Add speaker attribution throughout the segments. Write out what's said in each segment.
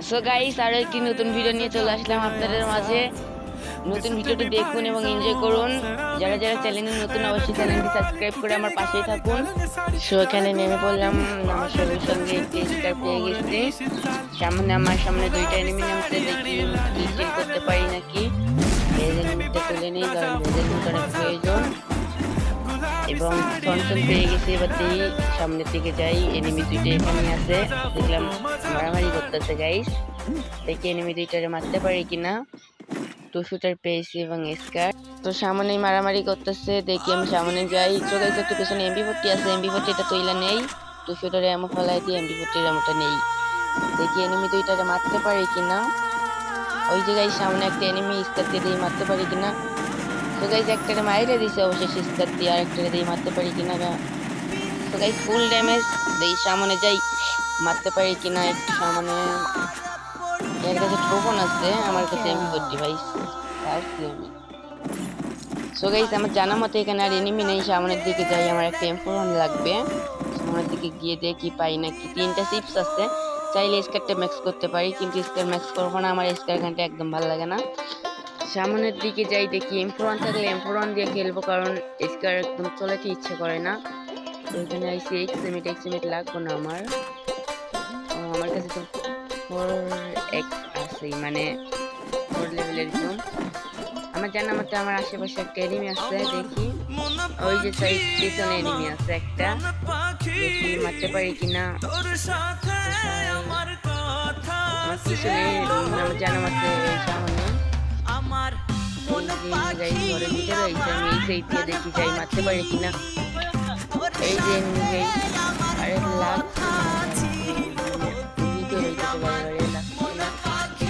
Speaker 1: So guys, আরো একটি নতুন ভিডিও নিয়ে চলে আসলাম আপনাদের মাঝে। নতুন ভিডিওটি দেখুন এবং এনজয় করুন। যারা যারা চ্যানেলে নতুন, অবশ্যই চ্যানেলটি সাবস্ক্রাইব করে আমার পাশেই থাকুন। সো এখানে নেমে পড়লাম, আমার সঙ্গে সঙ্গে একটি স্টার পেয়ে গেছি। আমার সামনে দুইটা এনিমি নামছে, দেখি কিল করতে পারি নাকি। লেজের মুখটা তুলে নেই, কারণ লেজের মুখ অনেক প্রয়োজন। এবং থনসন পেয়ে গেছি, এবার দেখি সামনের দিকে যাই। এনিমি দুইটা এখানে আছে, দেখলাম মারামারি করতেছে গাইস। দেখি এনিমি দুইটারে মারতে পারি কিনা। টু শুটার পেয়েছি এবং স্কার। তো সামনে মারামারি করতেছে, দেখি আমি সামনে যাই। চোখে একটু পেছনে এমবি40 আছে, এমবি40টা তৈলা নেই। টু শুটারে এমো ফেলাই দিয়ে এমবি40 এমোটা নেই। দেখি এনিমি দুইটারে মারতে পারি কিনা। ওই জায়গায় সামনে একটা এনিমি, স্কার দিয়ে মারতে পারি কিনা। তো গাইস একটারে মাইরে দিছে অবশেষে স্কার দিয়ে, আর একটারে দিয়ে মারতে পারি কিনা। তো গাইস ফুল ড্যামেজ দেই, সামনে যাই, মারতে পারি কিনা। একটু সামনে এর কাছে ট্রোপন আছে, আমার কাছে এমবি40 ভাই পারছি আমি। সো গাইস আমার জানা মতে এখানে আর এনিমি নেই, সামনের দিকে যাই। আমার একটা M4 লাগবে, সামনের দিকে গিয়ে দেখি পাই নাকি। 3টা চিপস আছে, চাইলে স্কারটা ম্যাক্স করতে পারি, কিন্তু স্কার ম্যাক্স করবো না, আমার স্কার ঘানটা একদম ভালো লাগে না। সামনের দিকে যাই, দেখি M4 থাকলে M4 দিয়ে খেলবো, কারণ স্কার একদম চলাতে ইচ্ছে করে না। তো এখানে আইসি এক্সিমিট লাগবো না আমার। আমার কাছে তো 4x আছে, মানে 4 লেভেলের জুম। আমার জানা মতে আমার আশেপাশে একটা এনিমি আছে, দেখি ওই যে সাইড পিছনে এনিমি আছে একটা, দেখি মারতে পারি কিনা। আমার পিছনে আমার জানা মতে সামনে ঘরের ভিতরে হয়েছে, আমি এই সাইড দিয়ে দেখি যাই মারতে পারি কিনা। এই যে এনিমি গাইস, আরে লাখ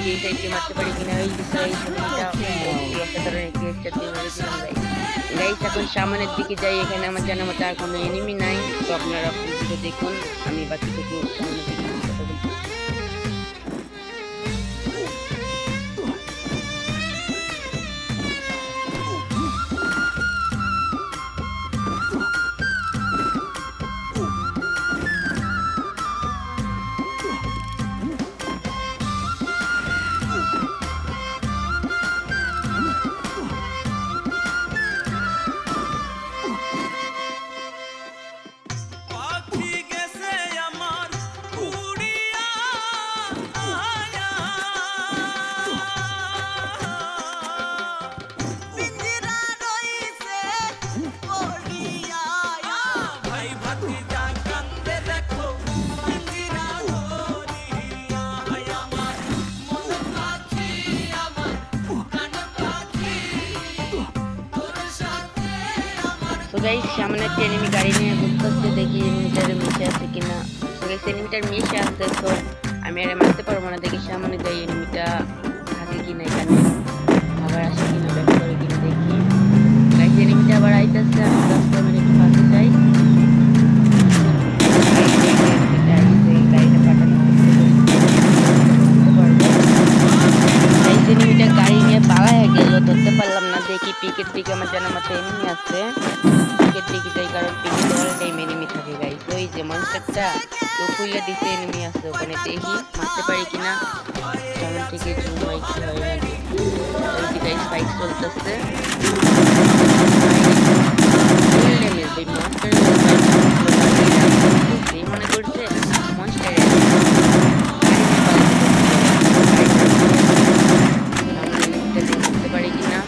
Speaker 1: এই সাইডে মারতে পারি কিনা। ওই যে সাইড গাইস এখন সামনের দিকে যাই, এখানে আমার জানা মতো আর কোনো এনিমি নাই। তো আপনারা ভিডিও দেখুন, আমি বাকিটুকু গাইস সামনে একটা এনিমি গাড়ি নিয়ে ঘুরতেছে, দেখি এনিমিটার মিশে আছে কিনা। তো গাইস এনিমিটার মিশে আছে, তো আমি আর মারতে পারবো না। দেখি সামনে যাই, এনিমিটা থাকে কিনা, এখানে আবার আসে কিনা, ব্যাক করে কিনা দেখি। গাইস এনিমিটা আবার আইতেছে, আমি 10 মিনিট পাশে যাই। গাড়িটা পাঠানো এনিমিটা গাড়ি নিয়ে পালায় গেল, ধরতে পারলাম না। দেখি পিকের দিকে আমার জানা মতো এনিমি আছে, পিকের দিকে যাই, কারণ পিকে অল টাইম এনিমি থাকে গাইস। ওই যে মনস্টারটা তো খুইলা দিছে, এনিমি আছে ওখানে, দেখি মারতে পারি কিনা। সামনে থেকে জুম হয় কি হয় না দেখি। ওই যে গাইস ফাইট চলতেছে, মনে করছে মনস্টার পারি কিনা।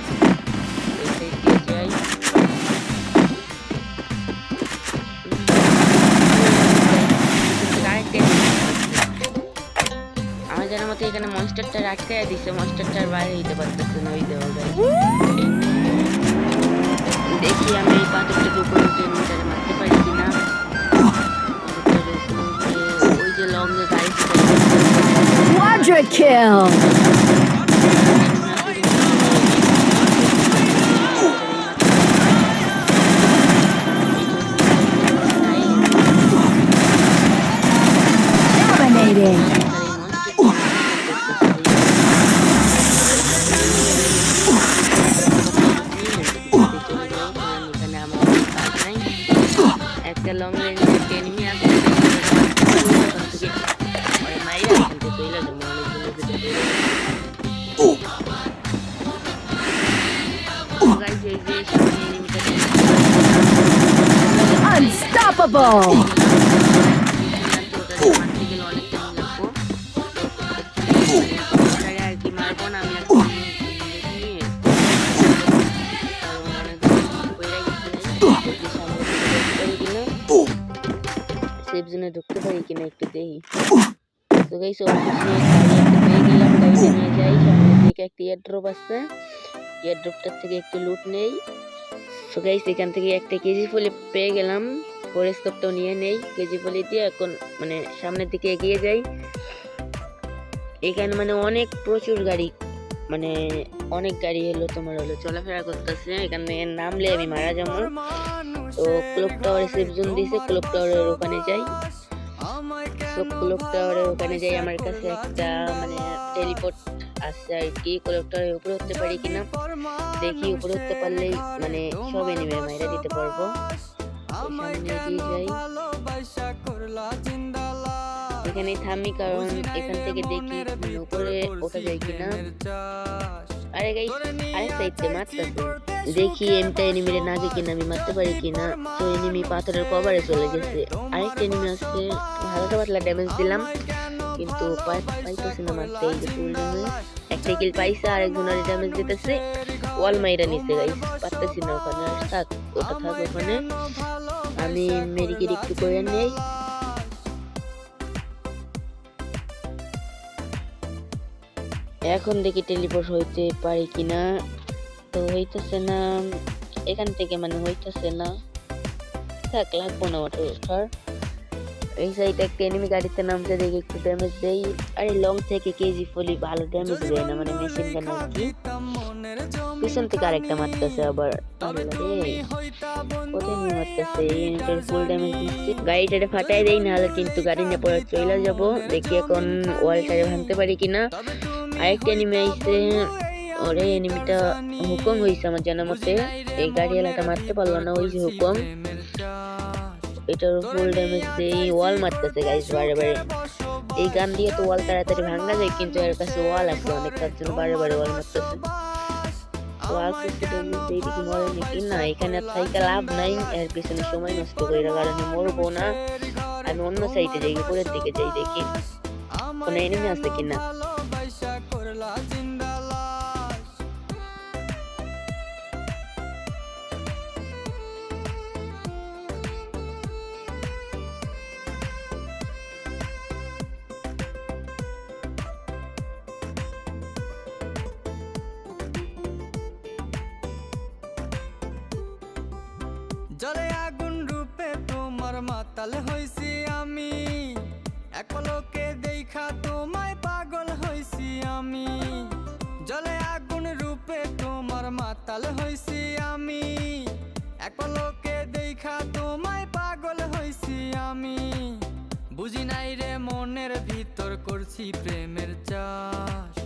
Speaker 1: আমার জানার মতো এখানে মনস্টারটা আটকায় দিছে, মনস্টারটার বাইরে হইতে পারতেছে না। ওই দেওয়া যায়, দেখি আমি এই পাথরটাকে উপরে উঠে এনিমিটারে মারতে পারি কিনা। ওই যে লং যে গাড়ি
Speaker 2: Quadra kill! Dominating! একটা লং রেঞ্জের এনিমি আছে, মাইরা এখান থেকে চলে যাবো। Unstoppable!
Speaker 1: সেফ জোনে ঢুকতে পারি কিনা একটু দেখি। তো গাইস অবশেষে গাড়ি একটা পেয়ে গেলাম, গাড়িটা নিয়ে যাই। সামনের দিকে একটা এয়ারড্রপ আছে, এয়ারড্রপটার থেকে একটু লুট নেই। তো গাইস এখান থেকে একটা কেজি ফুলে পেয়ে গেলাম, ফরেস্টপটাও নিয়ে নেই। কেজি ফুলে দিয়ে এখন মানে সামনের দিকে এগিয়ে যাই। এখানে মানে অনেক প্রচুর গাড়ি, মানে অনেক গাড়ি হলো তোমার হলো চলাফেরা করতেছে। এখানে নামলে আমি মারা যাবো। তো ক্লক টাওয়ারে সেফ জোন দিয়েছে, ক্লক টাওয়ারের ওখানে যাই। তো ক্লক টাওয়ারের ওখানে যাই, আমার কাছে একটা মানে টেলিপোর্ট আছে আর কি। ক্লক টাওয়ারের উপরে উঠতে পারি কিনা দেখি, উপরে উঠতে পারলেই মানে সব এনিমির মাইরা দিতে পারবো। সামনে এগিয়ে যাই, এখানে থামি কারণ এখান থেকে দেখি উপরে ওঠা যায় কিনা। আরে গাইস আরেক সাইডে মারতেছে, দেখি এমটা এনিমিরে নাগে কিনা, আমি মারতে পারি কিনা। তো এনিমি পাথরের কভারে চলে গেছে। আরেকটা এনিমি আসছে, হালকা পাতলা ড্যামেজ দিলাম কিন্তু পাইতেছি না মারতে। এই যে ফুল ড্যামেজ, একটা কিল পাইছে, আরেকজনের ড্যামেজ দিতেছে। ওয়াল মাইরা নিচে গাইস, পারতেছি না ওখানে। আর থাক, ওটা থাক ওখানে, আমি মেডিকেট একটু করে নেই। এখন দেখি টেলিপোর্ট হইতে পারি কিনা। তো হইতেছে না, এখান থেকে মানে হইতেছে না। থাক, লাগবো না ওটা ওঠার। এই সাইডে একটা এনিমি গাড়িতে নামতে দেখি একটু ড্যামেজ দেই। আরে লং থেকে কেজি ফুলি ভালো ড্যামেজ দেয় না, মানে মেশিন গান আর কি। পিছন থেকে আরেকটা মারতেছে আবার, কোথায় মারতেছে। ইউনিটের ফুল ড্যামেজ দিচ্ছে, গাড়িটারে ফাটাই দেই, নাহলে কিন্তু গাড়ি নিয়ে পরে চলে যাবো। দেখি এখন ওয়ালটারে ভাঙতে পারি কিনা। আরেকটা এনিমি আইছে, ওরে এনিমিটা হুকম হইছে আমার জানা মতে। এই গাড়ি এলাকা মারতে পারলো না, ওই যে হুকম। এটার ফুল ড্যামেজ দেই, ওয়াল মারতেছে গাইস বারে বারে। এই গান দিয়ে তো ওয়াল তাড়াতাড়ি ভাঙা যায়, কিন্তু এর কাছে ওয়াল আছে অনেক, তার জন্য বারে বারে ওয়াল মারতেছে। ওয়াল কিছু ড্যামেজ দেই, দেখি মরে নাকি না। এখানে থাইকা লাভ নাই, এর পিছনে সময় নষ্ট করে কারণে মরবো না। আমি অন্য সাইডে যাই, উপরের দিকে যাই, দেখি কোনো এনিমি আছে কিনা।
Speaker 3: জলে আগুন রূপে তোমার মাতাল হইছি আমি, এক পলকে দেখা তোমায় পাগল হইছি আমি। জলে আগুন রূপে তোমার মাতাল হইছি আমি, এক পলকে দেখা তোমায় পাগল হইছি আমি। বুঝি নাই রে মনের ভিতর করছি প্রেমের চাষ।